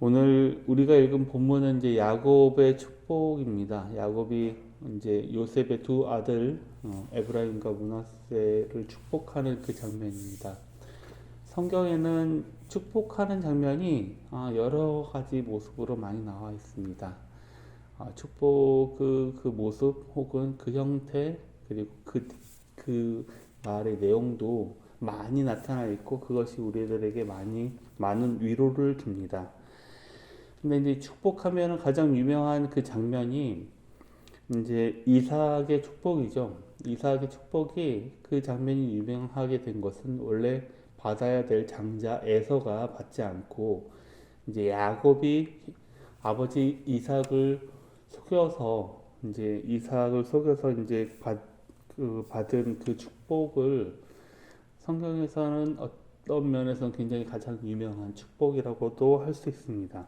오늘 우리가 읽은 본문은 이제 야곱의 축복입니다. 야곱이 이제 요셉의 두 아들 에브라임과 므낫세를 축복하는 그 장면입니다. 성경에는 축복하는 장면이 여러 가지 모습으로 많이 나와 있습니다. 축복 그 모습 혹은 그 형태 그리고 그 말의 내용도 많이 나타나 있고 그것이 우리들에게 많은 위로를 줍니다. 근데 이제 축복하면 가장 유명한 그 장면이 이제 이삭의 축복이죠. 이삭의 축복이 그 장면이 유명하게 된 것은 원래 받아야 될 장자 에서가 받지 않고 이제 야곱이 아버지 이삭을 속여서 이제 받은 그 축복을 성경에서는 어떤 면에서는 굉장히 가장 유명한 축복이라고도 할 수 있습니다.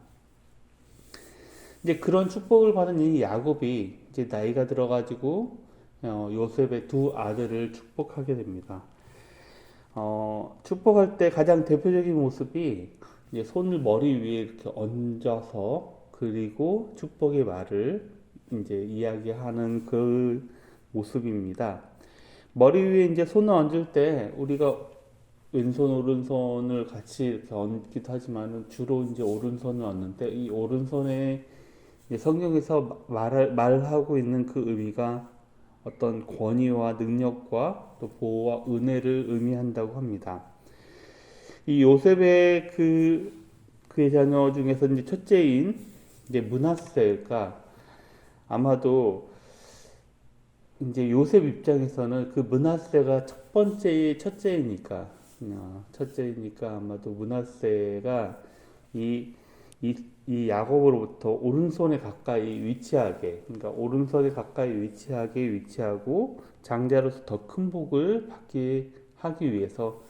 이제 그런 축복을 받은 이 야곱이 이제 나이가 들어가지고 요셉의 두 아들을 축복하게 됩니다. 축복할 때 가장 대표적인 모습이 이제 손을 머리 위에 이렇게 얹어서 그리고 축복의 말을 이제 이야기하는 그 모습입니다. 머리 위에 이제 손을 얹을 때 우리가 왼손 오른손을 같이 이렇게 얹기도 하지만 주로 이제 오른손을 얹는데 이 오른손에 성경에서 말하고 있는 그 의미가 어떤 권위와 능력과 또 보호와 은혜를 의미한다고 합니다. 이 요셉의 그의 자녀 중에서 이제 첫째인 이제 므낫세가 아마도 이제 요셉 입장에서는 그 므낫세가 첫째이니까 아마도 므낫세가 이 이 야곱으로부터 오른손에 가까이 위치하게, 그러니까 오른손에 가까이 위치하고 장자로서 더 큰 복을 받게 하기 위해서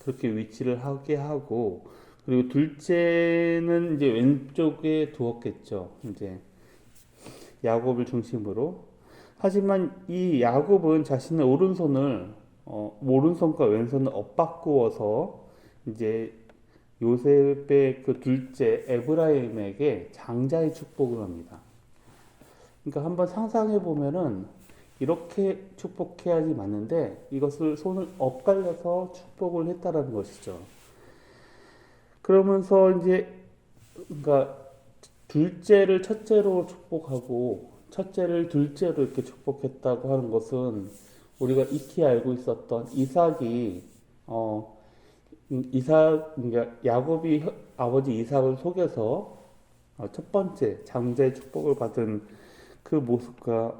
그렇게 위치를 하게 하고, 그리고 둘째는 이제 왼쪽에 두었겠죠. 이제 야곱을 중심으로. 하지만 이 야곱은 자신의 오른손과 왼손을 엇바꾸어서 이제 요셉의 그 둘째 에브라임에게 장자의 축복을 합니다. 그러니까 한번 상상해 보면은 이렇게 축복해야지 맞는데 이것을 손을 엇갈려서 축복을 했다라는 것이죠. 그러면서 이제 그러니까 둘째를 첫째로 축복하고 첫째를 둘째로 이렇게 축복했다고 하는 것은 우리가 익히 알고 있었던 그러니까 야곱이 아버지 이삭을 속여서 첫 번째 장자의 축복을 받은 그 모습과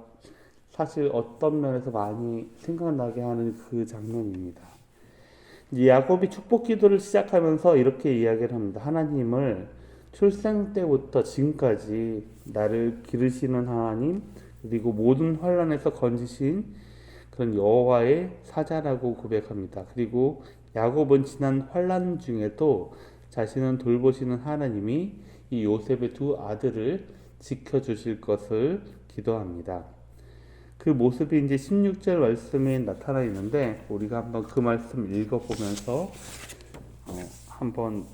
사실 어떤 면에서 많이 생각나게 하는 그 장면입니다. 이제 야곱이 축복 기도를 시작하면서 이렇게 이야기를 합니다. 하나님을 출생 때부터 지금까지 나를 기르시는 하나님, 그리고 모든 환란에서 건지신 그런 여호와의 사자라고 고백합니다. 그리고 야곱은 지난 환란 중에도 자신은 돌보시는 하나님이 이 요셉의 두 아들을 지켜주실 것을 기도합니다. 그 모습이 이제 16절 말씀에 나타나 있는데 우리가 한번 그 말씀 읽어보면서 한번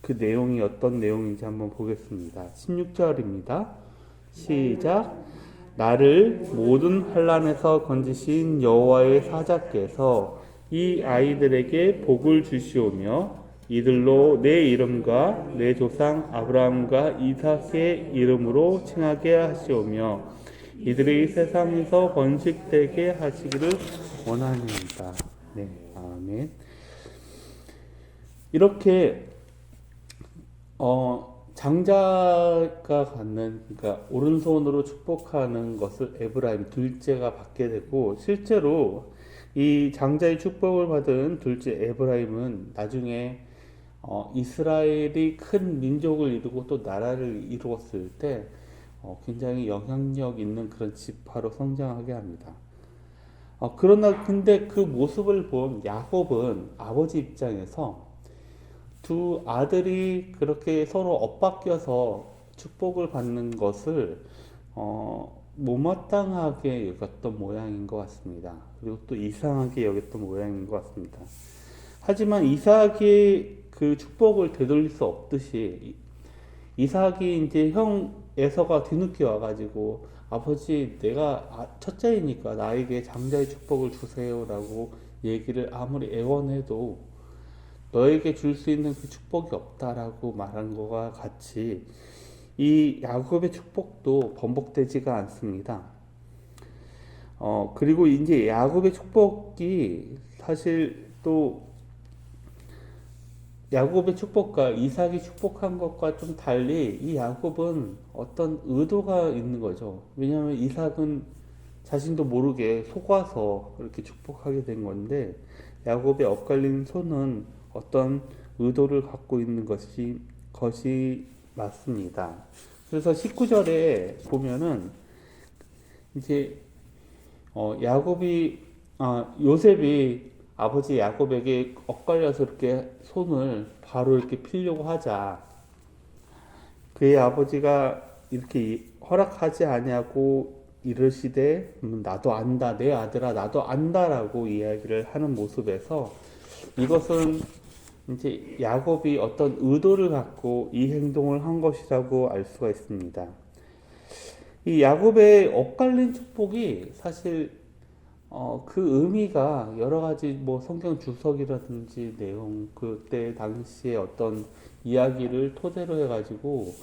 그 내용이 어떤 내용인지 한번 보겠습니다. 16절입니다. 시작. 나를 모든 환란에서 건지신 여호와의 사자께서 이 아이들에게 복을 주시오며 이들로 내 이름과 내 조상 아브라함과 이삭의 이름으로 칭하게 하시오며 이들이 세상에서 번식되게 하시기를 원하니이다. 네, 아멘. 이렇게 장자가 갖는, 그러니까 오른손으로 축복하는 것을 에브라임 둘째가 받게 되고, 실제로 이 장자의 축복을 받은 둘째 에브라임은 나중에 이스라엘이 큰 민족을 이루고 또 나라를 이루었을 때 굉장히 영향력 있는 그런 지파로 성장하게 합니다. 그러나 근데 그 모습을 본 야곱은 아버지 입장에서 두 아들이 그렇게 서로 엇바뀌어서 축복을 받는 것을 못마땅하게 여겼던 모양인 것 같습니다. 그리고 또 이상하게 여겼던 모양인 것 같습니다. 하지만 이삭의 그 축복을 되돌릴 수 없듯이 이삭이 이제 형 에서가 뒤늦게 와가지고 아버지 내가 첫째이니까 나에게 장자의 축복을 주세요라고 얘기를 아무리 애원해도 너에게 줄 수 있는 그 축복이 없다라고 말한 거와 같이 이 야곱의 축복도 번복되지가 않습니다. 그리고 이제 야곱의 축복이 사실 또 야곱의 축복과 이삭이 축복한 것과 좀 달리 이 야곱은 어떤 의도가 있는 거죠. 왜냐하면 이삭은 자신도 모르게 속아서 그렇게 축복하게 된 건데 야곱의 엇갈린 손은 어떤 의도를 갖고 있는 것이 맞습니다. 그래서 19절에 보면은 이제 요셉이 아버지 야곱에게 엇갈려서 이렇게 손을 바로 이렇게 피려고 하자 그의 아버지가 이렇게 허락하지 아니하고 이르시되 나도 안다 내 아들아 나도 안다라고 이야기를 하는 모습에서 이것은 이제 야곱이 어떤 의도를 갖고 이 행동을 한 것이라고 알 수가 있습니다. 이 야곱의 엇갈린 축복이 사실 그 의미가 여러 가지 뭐 성경 주석이라든지 내용 그때 당시에 어떤 이야기를 토대로 해가지고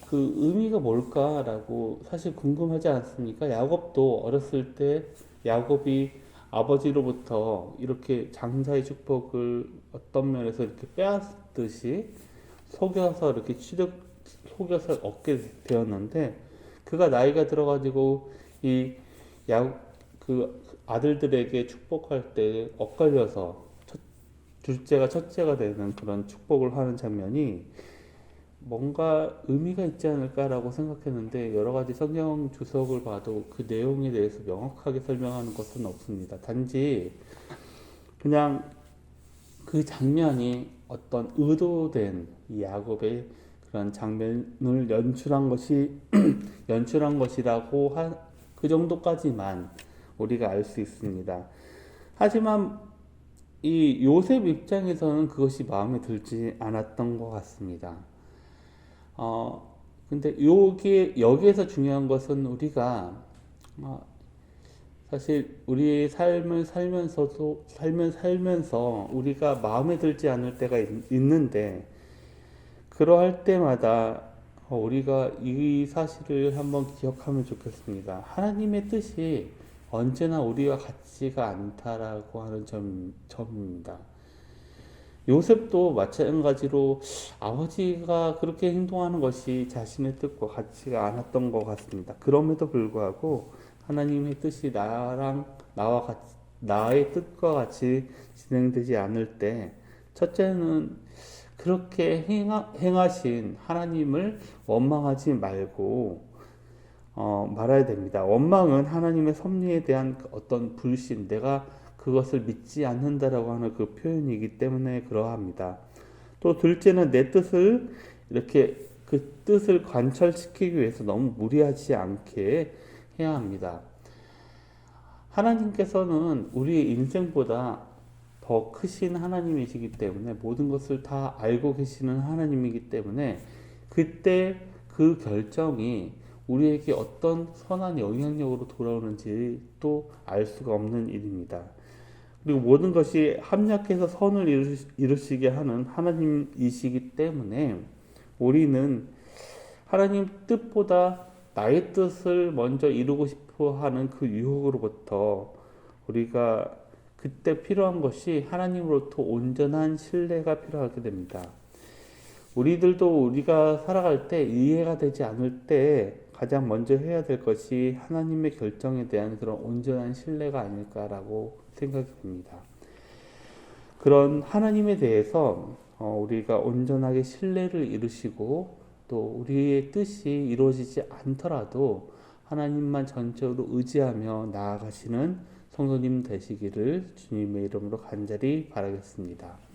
그 의미가 뭘까라고 사실 궁금하지 않습니까? 야곱도 어렸을 때 야곱이 아버지로부터 이렇게 장자의 축복을 어떤 면에서 이렇게 빼앗듯이 속여서 이렇게 속여서 얻게 되었는데 그가 나이가 들어가지고 이 그 아들들에게 축복할 때 엇갈려서 둘째가 첫째가 되는 그런 축복을 하는 장면이 뭔가 의미가 있지 않을까라고 생각했는데 여러 가지 성경 주석을 봐도 그 내용에 대해서 명확하게 설명하는 것은 없습니다. 단지 그냥 그 장면이 어떤 의도된 이 야곱의 그런 장면을 연출한 것이라고 그 정도까지만 우리가 알 수 있습니다. 하지만 이 요셉 입장에서는 그것이 마음에 들지 않았던 것 같습니다. 근데 여기에서 중요한 것은 우리가 사실 우리의 삶을 살면서 우리가 마음에 들지 않을 때가 있는데 그러할 때마다 우리가 이 사실을 한번 기억하면 좋겠습니다. 하나님의 뜻이 언제나 우리와 같지가 않다라고 하는 점입니다. 요셉도 마찬가지로 아버지가 그렇게 행동하는 것이 자신의 뜻과 같지가 않았던 것 같습니다. 그럼에도 불구하고 하나님의 뜻이 나의 뜻과 같이 진행되지 않을 때 첫째는 그렇게 행하신 하나님을 원망하지 말고 말아야 됩니다. 원망은 하나님의 섭리에 대한 어떤 불신, 내가 그것을 믿지 않는다라고 하는 그 표현이기 때문에 그러합니다. 또 둘째는 내 뜻을 이렇게 그 뜻을 관철시키기 위해서 너무 무리하지 않게 해야 합니다. 하나님께서는 우리의 인생보다 더 크신 하나님이시기 때문에 모든 것을 다 알고 계시는 하나님이기 때문에 그때 그 결정이 우리에게 어떤 선한 영향력으로 돌아오는지 또 알 수가 없는 일입니다. 그리고 모든 것이 합력해서 선을 이루시게 하는 하나님이시기 때문에 우리는 하나님 뜻보다 나의 뜻을 먼저 이루고 싶어 하는 그 유혹으로부터 우리가 그때 필요한 것이 하나님으로부터 온전한 신뢰가 필요하게 됩니다. 우리들도 우리가 살아갈 때 이해가 되지 않을 때 가장 먼저 해야 될 것이 하나님의 결정에 대한 그런 온전한 신뢰가 아닐까라고 생각이 듭니다. 그런 하나님에 대해서 우리가 온전하게 신뢰를 이루시고 또 우리의 뜻이 이루어지지 않더라도 하나님만 전적으로 의지하며 나아가시는 성도님 되시기를 주님의 이름으로 간절히 바라겠습니다.